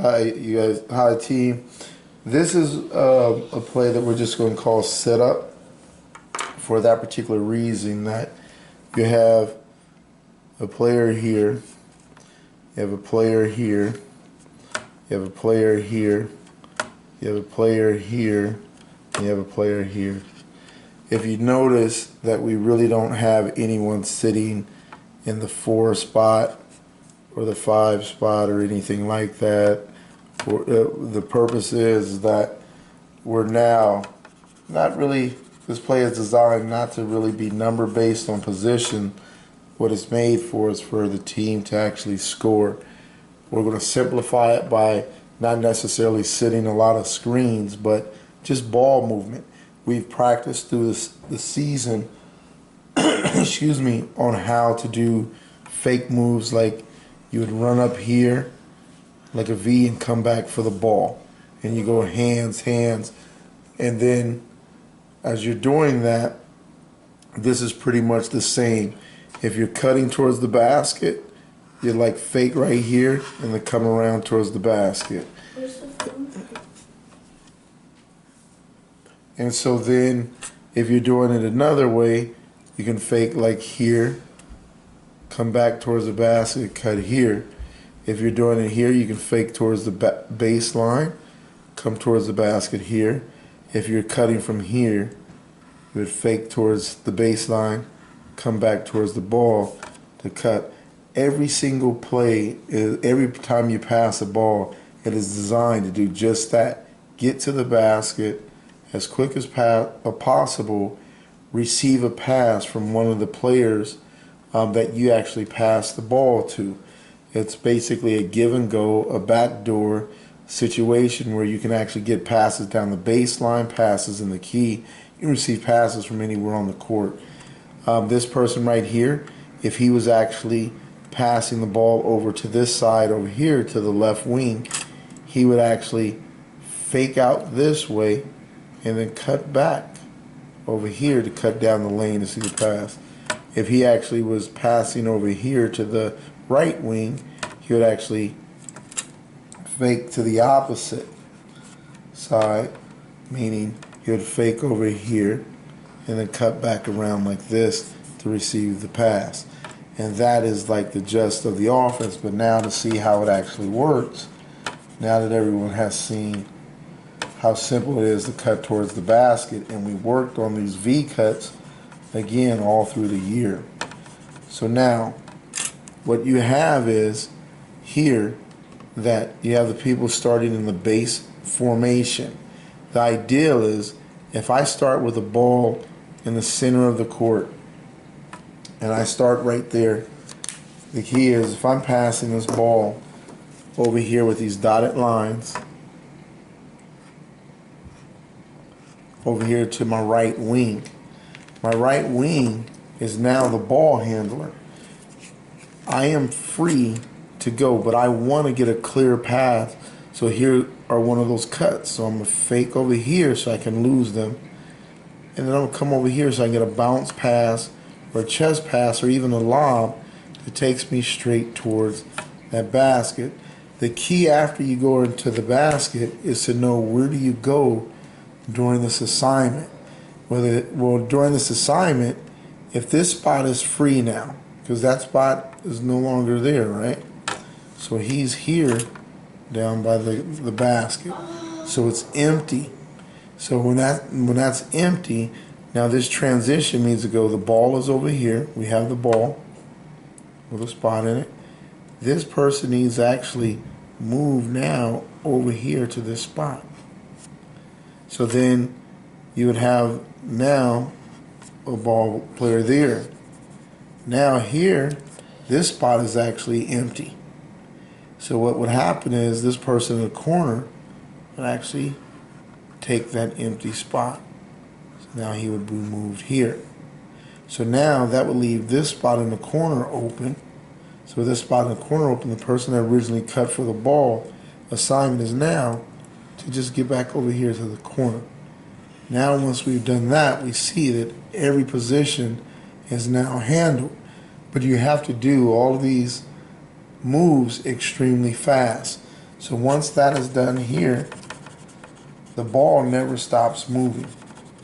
Hi, you guys. Hi, team. This is a play that we're just going to call setup for that particular reason that you have a player here, you have a player here, you have a player here, you have a player here, and you have a player here. If you notice that we really don't have anyone sitting in the 4 spot or the 5 spot or anything like that, the purpose is that we're now not really, this play is designed not to really be number based on position. What it's made for is for the team to actually score. We're going to simplify it by not necessarily sitting a lot of screens, but just ball movement. We've practiced through the season excuse me, on how to do fake moves, like you would run up here like a V and come back for the ball, and you go hands, hands, and then as you're doing that, this is pretty much the same. If you're cutting towards the basket, you like fake right here and then come around towards the basket. And so then if you're doing it another way, you can fake like here, come back towards the basket, cut here. If you're doing it here, you can fake towards the baseline, come towards the basket here. If you're cutting from here, you would fake towards the baseline, come back towards the ball to cut. Every single play, every time you pass a ball, it is designed to do just that. Get to the basket as quick as possible, receive a pass from one of the players that you actually pass the ball to. It's basically a give and go, a backdoor situation where you can actually get passes down the baseline, passes in the key. You can receive passes from anywhere on the court. This person right here, if he was actually passing the ball over to this side over here to the left wing, he would actually fake out this way and then cut back over here to cut down the lane to see the pass. If he actually was passing over here to the right wing, he would actually fake to the opposite side, meaning he would fake over here and then cut back around like this to receive the pass. And that is like the gist of the offense. But now to see how it actually works, now that everyone has seen how simple it is to cut towards the basket, and we worked on these V cuts again all through the year. So now what you have is here that you have the people starting in the base formation. The ideal is if I start with a ball in the center of the court and I start right there, the key is if I'm passing this ball over here with these dotted lines over here to my right wing is now the ball handler. I am free to go, but I want to get a clear path. So here are one of those cuts. So I'm going to fake over here so I can lose them. And then I'm going to come over here so I can get a bounce pass or a chest pass or even a lob that takes me straight towards that basket. The key after you go into the basket is to know where do you go during this assignment. During this assignment, if this spot is free now, because that spot is no longer there, right? So he's here down by the basket. So it's empty. So when that's empty, now this transition means to go, the ball is over here. We have the ball with a spot in it. This person needs to actually move now over here to this spot. So then you would have now a ball player there. Now here, this spot is actually empty. So what would happen is this person in the corner would actually take that empty spot. So now he would be moved here. So now that would leave this spot in the corner open. So with this spot in the corner open, the person that originally cut for the ball, assignment is now to just get back over here to the corner. Now once we've done that, we see that every position is now handled. But you have to do all of these moves extremely fast. So once that is done here, the ball never stops moving,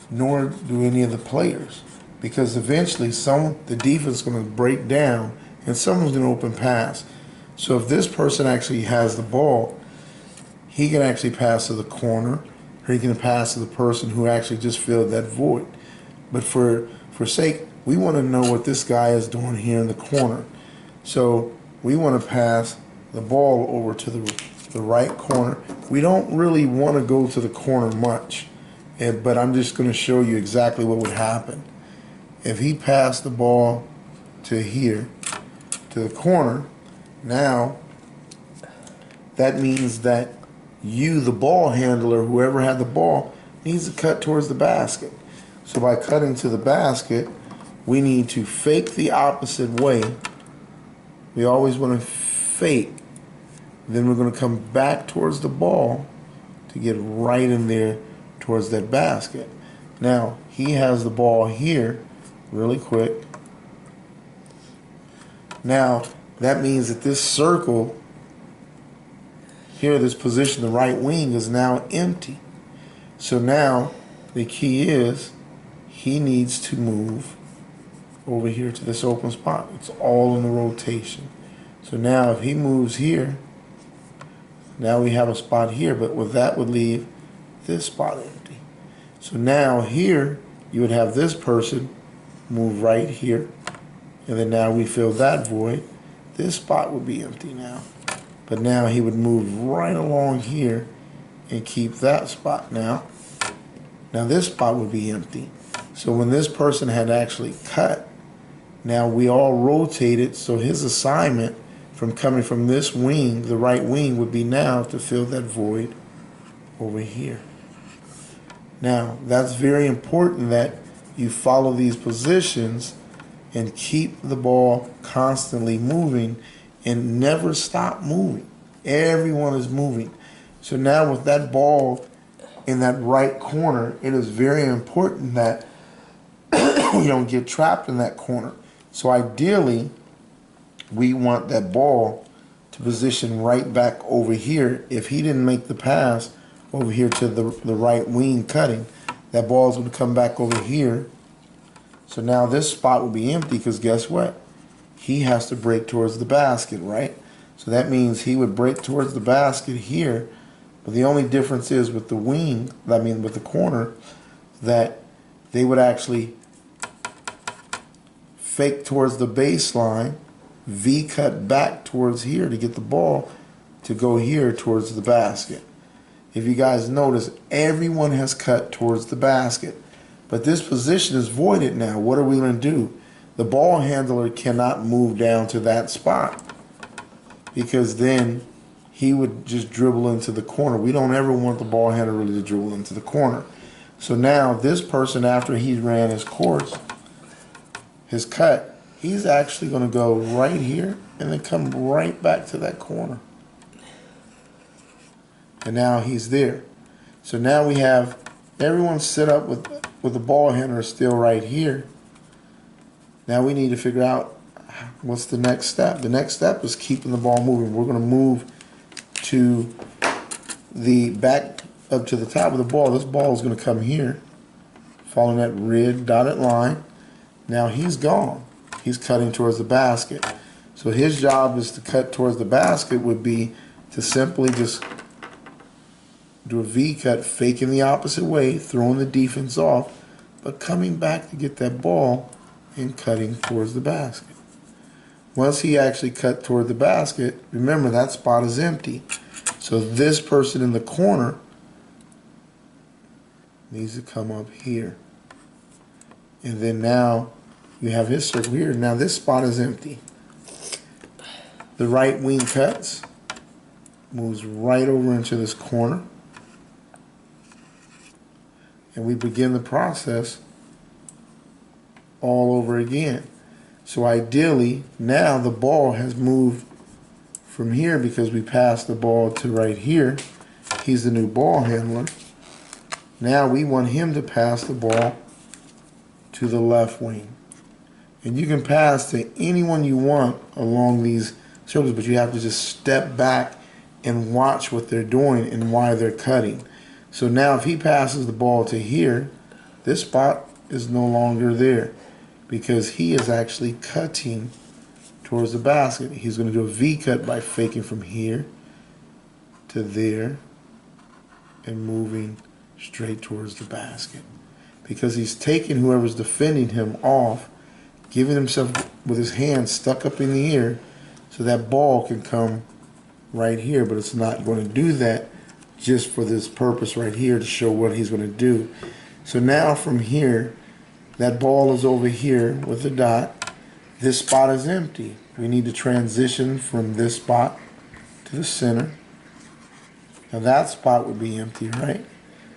nor do any of the players, because eventually the defense is going to break down and someone's going to open pass. So if this person actually has the ball, he can actually pass to the corner, or he can pass to the person who actually just filled that void. But for sake, we want to know what this guy is doing here in the corner. So we want to pass the ball over to the right corner. We don't really want to go to the corner much, but I'm just going to show you exactly what would happen. If he passed the ball to here, to the corner, now that means that you, the ball handler, whoever had the ball, needs to cut towards the basket. So by cutting to the basket, we need to fake the opposite way. We always want to fake. Then we're going to come back towards the ball to get right in there towards that basket. Now, he has the ball here really quick. Now, that means that this circle here, this position, the right wing, is now empty. So now the key is he needs to move over here to this open spot. It's all in the rotation. So now if he moves here, now we have a spot here, but with that would leave this spot empty. So now here you would have this person move right here, and then now we fill that void. This spot would be empty now. But now he would move right along here and keep that spot now. Now this spot would be empty. So when this person had actually cut, now we all rotated, so his assignment from coming from this wing, the right wing, would be now to fill that void over here. Now, that's very important that you follow these positions and keep the ball constantly moving and never stop moving. Everyone is moving. So now with that ball in that right corner, it is very important that we don't get trapped in that corner. So ideally, we want that ball to position right back over here. If he didn't make the pass over here to the right wing cutting, that ball is going to come back over here. So now this spot will be empty because guess what? He has to break towards the basket, right? So that means he would break towards the basket here. But the only difference is with the wing, with the corner, that they would actually fake towards the baseline, V cut back towards here to get the ball to go here towards the basket. If you guys notice, everyone has cut towards the basket. But this position is voided now. What are we going to do? The ball handler cannot move down to that spot because then he would just dribble into the corner. We don't ever want the ball handler really to dribble into the corner. So now this person, after he ran his course, his cut, he's actually going to go right here and then come right back to that corner. And now he's there. So now we have everyone set up with the ball handler still right here. Now we need to figure out what's the next step. The next step is keeping the ball moving. We're going to move to the back up to the top of the ball. This ball is going to come here, following that red dotted line. Now he's gone. He's cutting towards the basket. So his job is to cut towards the basket would be to simply just do a V cut, faking the opposite way, throwing the defense off, but coming back to get that ball and cutting towards the basket. Once he actually cut toward the basket, remember that spot is empty. So this person in the corner needs to come up here. And then now you have his circle here. Now this spot is empty. The right wing cuts, moves right over into this corner. And we begin the process all over again. So ideally, now the ball has moved from here because we passed the ball to right here. He's the new ball handler. Now we want him to pass the ball to the left wing. And you can pass to anyone you want along these circles, but you have to just step back and watch what they're doing and why they're cutting. So now if he passes the ball to here, this spot is no longer there because he is actually cutting towards the basket. He's going to do a V cut by faking from here to there and moving straight towards the basket. Because he's taking whoever's defending him off, giving himself with his hand stuck up in the air so that ball can come right here, but it's not going to do that just for this purpose right here to show what he's going to do. So now from here, that ball is over here with the dot. This spot is empty. We need to transition from this spot to the center. Now that spot would be empty, right?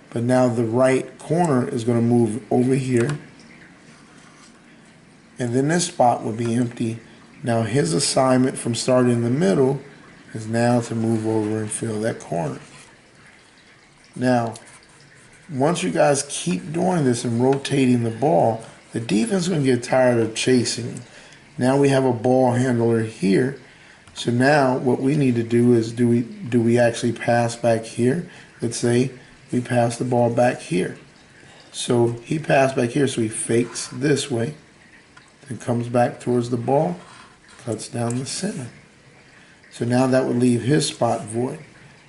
But now the right corner is going to move over here. And then this spot would be empty. Now his assignment from starting in the middle is now to move over and fill that corner. Now, once you guys keep doing this and rotating the ball, the defense is going to get tired of chasing. Now we have a ball handler here. So now what we need to do is do we actually pass back here? Let's say we pass the ball back here. So he passed back here, so he fakes this way, then comes back towards the ball, cuts down the center. So now that would leave his spot void.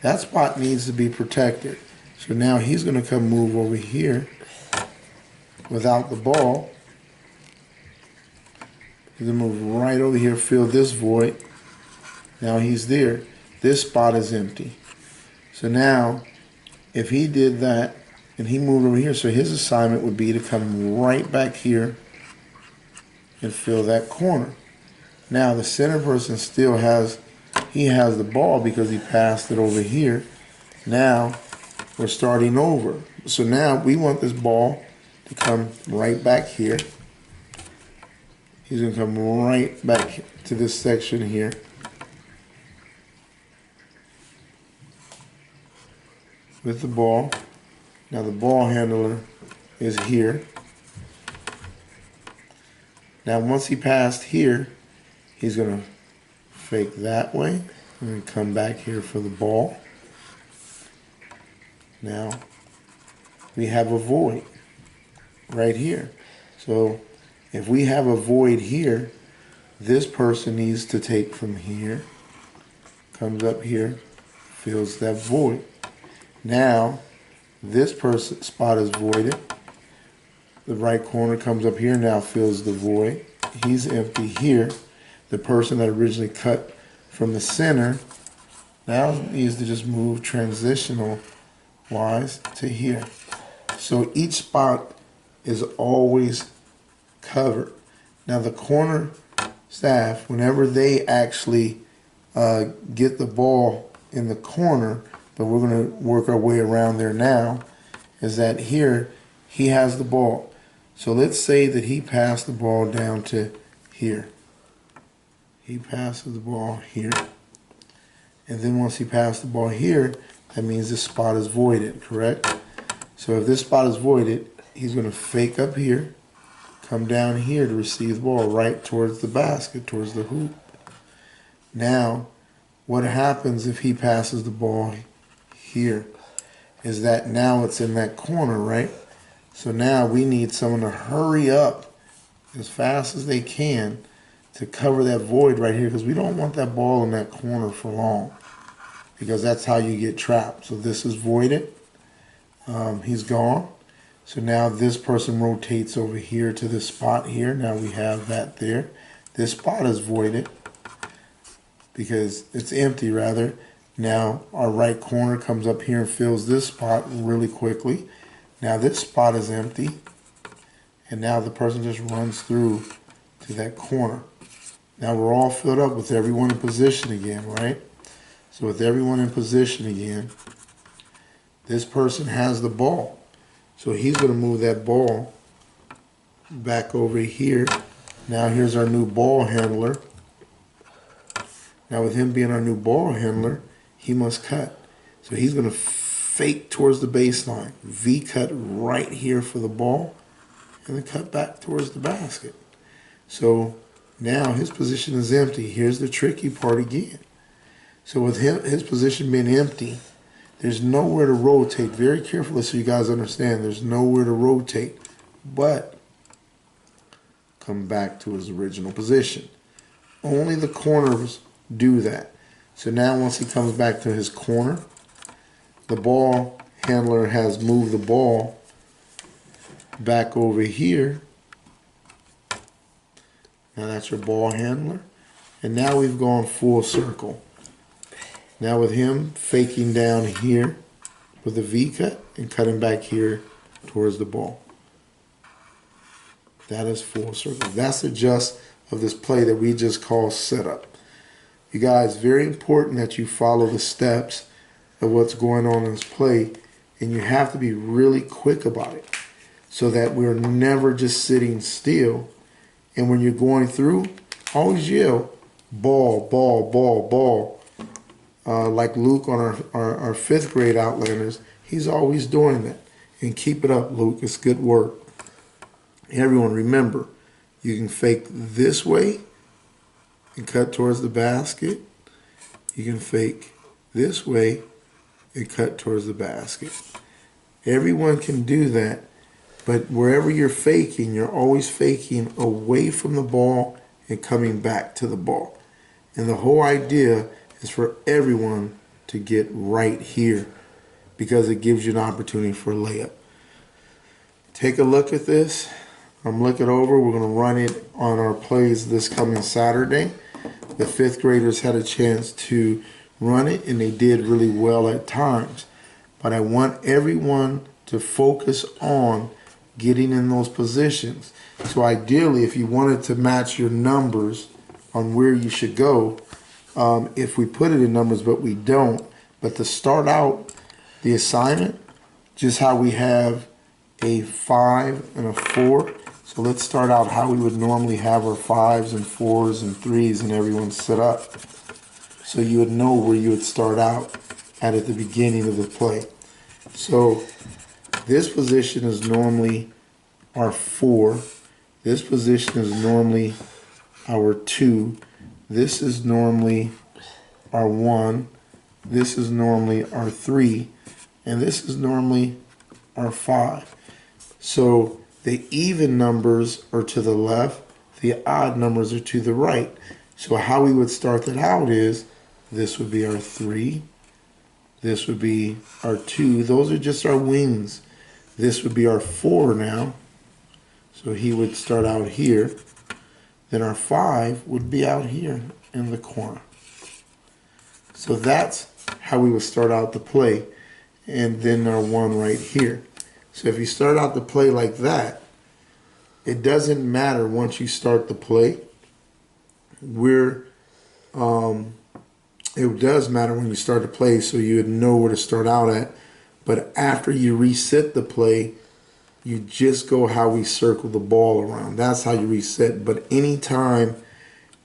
That spot needs to be protected. So now he's going to come move over here without the ball. He's going to move right over here, fill this void. Now he's there. This spot is empty. So now, if he did that and he moved over here, so his assignment would be to come right back here and fill that corner. Now the center person still has, he has the ball because he passed it over here. Now we're starting over. So now we want this ball to come right back here. He's going to come right back to this section here. With the ball. Now the ball handler is here. Now once he passed here, he's going to fake that way and come back here for the ball. Now we have a void right here. So if we have a void here, this person needs to take from here, comes up here, fills that void. Now, this person spot is voided. The right corner comes up here, now fills the void. He's empty here. The person that originally cut from the center now needs to just move transitional wise to here. So each spot is always covered. Now the corner staff, whenever they actually get the ball in the corner, but we're going to work our way around there now, is that here he has the ball. So let's say that he passed the ball down to here. He passes the ball here. And then once he passed the ball here, that means this spot is voided, correct? So if this spot is voided, he's going to fake up here, come down here to receive the ball right towards the basket, towards the hoop. Now, what happens if he passes the ball here is that now it's in that corner, right? So now we need someone to hurry up as fast as they can to cover that void right here, because we don't want that ball in that corner for long, because that's how you get trapped. So this is voided. He's gone. So now this person rotates over here to this spot here. Now we have that there. This spot is voided because it's empty, rather. Now our right corner comes up here and fills this spot really quickly. Now this spot is empty. And now the person just runs through to that corner. Now we're all filled up with everyone in position again, right? So with everyone in position again, this person has the ball. So he's going to move that ball back over here. Now here's our new ball handler. Now with him being our new ball handler, he must cut. So he's going to fake towards the baseline. V cut right here for the ball. And then cut back towards the basket. So now his position is empty. Here's the tricky part again. So with him, his position being empty, there's nowhere to rotate. Very carefully so you guys understand, there's nowhere to rotate, but come back to his original position. Only the corners do that. So now once he comes back to his corner, the ball handler has moved the ball back over here. Now that's your ball handler. And now we've gone full circle. Now with him faking down here with a V cut and cutting back here towards the ball. That is full circle. That's the gist of this play that we just call setup. You guys, very important that you follow the steps of what's going on in this play, and you have to be really quick about it so that we're never just sitting still. And when you're going through, always yell, ball, ball, ball, ball. Like Luke on our 5th grade Outlanders, he's always doing that. And keep it up, Luke. It's good work. Everyone, remember, you can fake this way and cut towards the basket. You can fake this way and cut towards the basket. Everyone can do that, but wherever you're faking, you're always faking away from the ball and coming back to the ball. And the whole idea is for everyone to get right here because it gives you an opportunity for a layup. Take a look at this. I'm looking over. We're going to run it on our plays this coming Saturday. The 5th graders had a chance to run it, and they did really well at times. But I want everyone to focus on getting in those positions. So ideally, if you wanted to match your numbers on where you should go, if we put it in numbers, but we don't. But to start out the assignment, just how we have a 5 and a 4. So let's start out how we would normally have our 5s and 4s and 3s and everyone set up. So you would know where you would start out at the beginning of the play. So this position is normally our 4. This position is normally our 2. This is normally our 1. This is normally our 3. And this is normally our 5. So the even numbers are to the left. The odd numbers are to the right. So how we would start that out is this would be our 3. This would be our 2. Those are just our wings. This would be our 4 now. So he would start out here. Then our 5 would be out here in the corner. So that's how we would start out the play. And then our 1 right here. So if you start out the play like that, it doesn't matter once you start the play. It does matter when you start the play so you would know where to start out at. But after you reset the play, you just go how we circle the ball around. That's how you reset. But anytime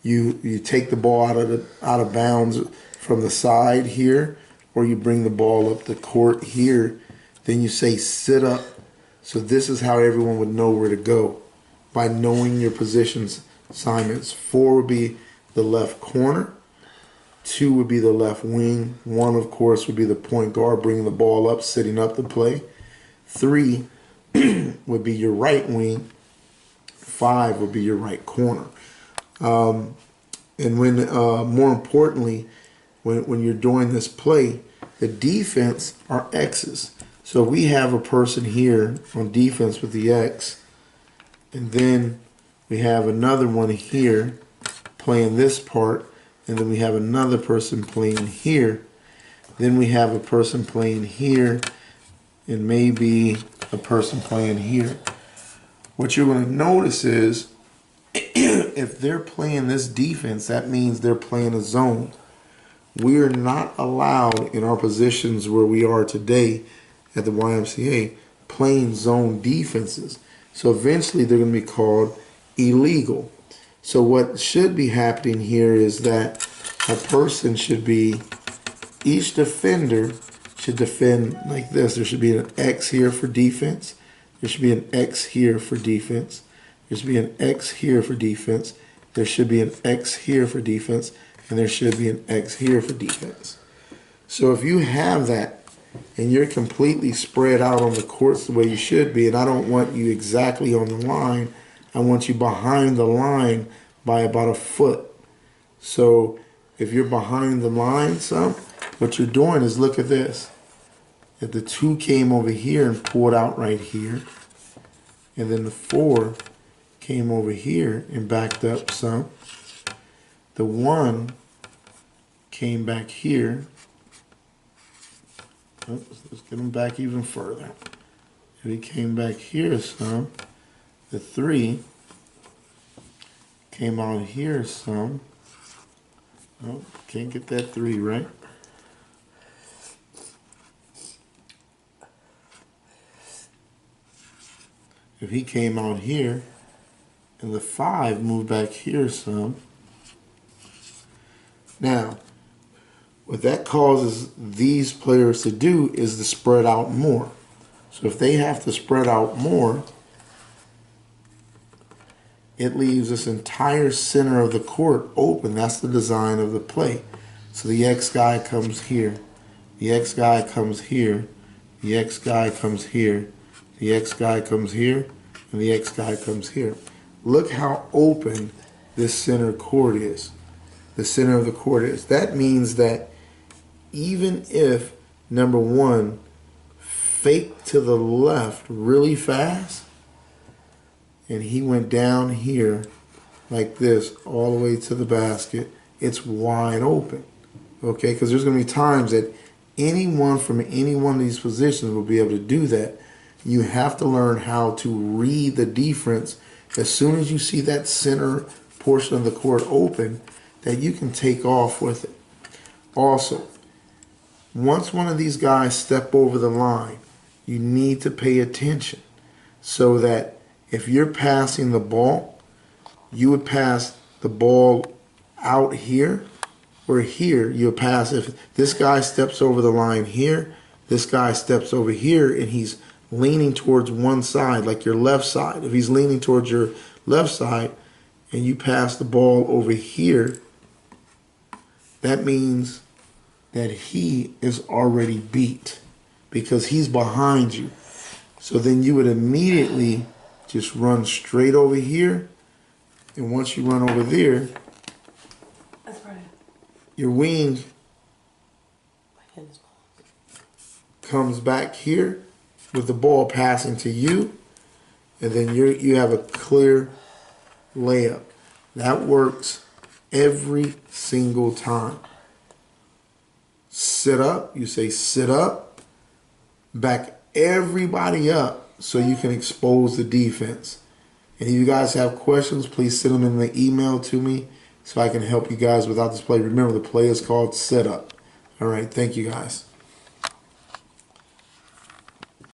you take the ball out of bounds from the side here, or you bring the ball up the court here, then you say sit up. So this is how everyone would know where to go by knowing your positions assignments. 4 would be the left corner. 2 would be the left wing. 1, of course, would be the point guard, bringing the ball up, setting up the play. 3 would be your right wing. 5 would be your right corner. And when, more importantly, when you're doing this play, the defense are X's. So we have a person here on defense with the X, and then we have another one here playing this part, and then we have another person playing here. Then we have a person playing here, and maybe a person playing here. What you're going to notice is if they're playing this defense, that means they're playing a zone. We are not allowed in our positions where we are today at the YMCA playing zone defenses. So eventually they're going to be called illegal. So what should be happening here is that a person should be, each defender should defend like this. There should be an X here for defense. There should be an X here for defense. There should be an X here for defense. There should be an X here for defense. and there should be an X here for defense. So if you have that, and you're completely spread out on the courts the way you should be, and I don't want you exactly on the line, I want you behind the line by about a foot. So if you're behind the line some, what you're doing is, look at this. If the 2 came over here and pulled out right here, and then the 4 came over here and backed up some, the 1 came back here. Let's get them back even further. If he came back here some, the 3 came out here some. Oh, can't get that 3 right. If he came out here and the 5 moved back here some. Now, what that causes these players to do is to spread out more. So if they have to spread out more, it leaves this entire center of the court open. That's the design of the play. So the X guy comes here, the X guy comes here, the X guy comes here, the X guy comes here, and the X guy comes here. Look how open this center court is. The center of the court is. That means that even if number 1 faked to the left really fast, and he went down here like this all the way to the basket, it's wide open. Okay, because there's going to be times that anyone from any one of these positions will be able to do that. You have to learn how to read the defense as soon as you see that center portion of the court open, that you can take off with it. Also, once one of these guys step over the line, you need to pay attention so that if you're passing the ball, you would pass the ball out here, or here you'll pass. If this guy steps over the line here, this guy steps over here, and he's leaning towards one side, like your left side. If he's leaning towards your left side and you pass the ball over here, that means that he is already beat because he's behind you. So then you would immediately just run straight over here, and once you run over there, your wing comes back here with the ball passing to you, and then you have a clear layup. That works every single time. Sit up, you say sit up, back everybody up so you can expose the defense. And if you guys have questions, please send them in the email to me so I can help you guys without this play. Remember, the play is called sit up. All right, thank you guys.